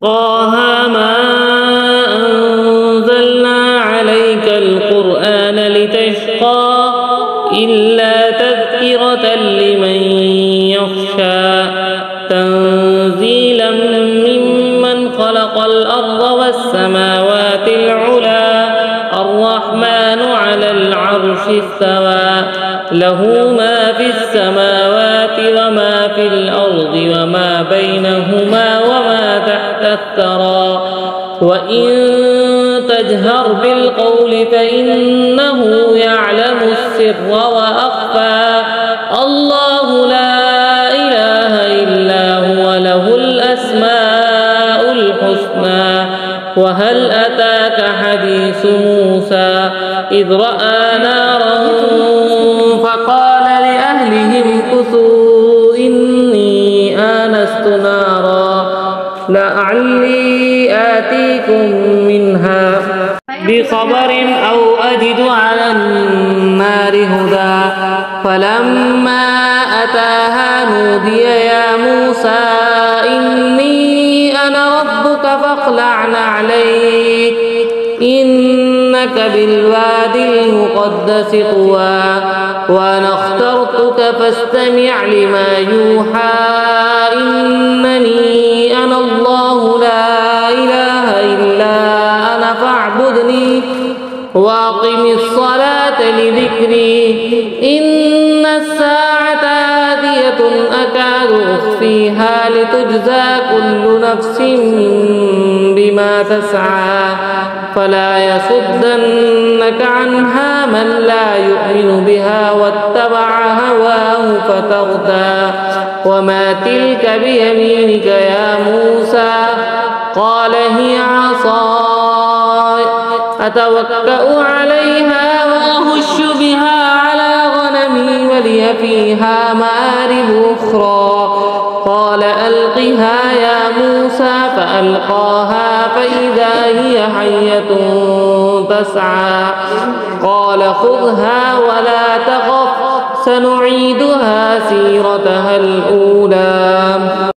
طه ما أنزلنا عليك القرآن لتشقى إلا تذكرة لمن يخشى تنزيلا ممن خلق الأرض والسماوات العلى الرحمن على العرش استوى له ما في السماوات وما في الأرض وما بينهما وما تحت الثرى وإن تجهر بالقول فإنه يعلم السر وأخفى الله لا إله إلا هو له الأسماء الحسنى وهل أتاك حديث موسى إذ رأى نارا فقال لأهلهم كثوا إني آنست نارا لعلي آتيكم منها بخبر أو أجد على النار هدى فلما أتاها نودي يا موسى إني أنا ربك فاخلع نعليك إنك بالوادي المقدس طوى وأنا اخترتك فاستمع لما يوحى إنني أنا الله لا إله إلا أنا فاعبدني وأقم الصلاة لذكري إن الساعة آتية أكاد أخفيها لتجزى كل نفس بما تسعى فلا يصدنك عنها من لا يؤمن بها واتبع هواه فتردى وما تلك بيمينك يا موسى قال هي عصاي أتوكأ عليها وأهش بها على غنمي ولي فيها مآرب أخرى قال ألقها يا موسى فألقاها فإذا هي حية تسعى قال خذها ولا تخف سنعيدها سيرتها الأولى.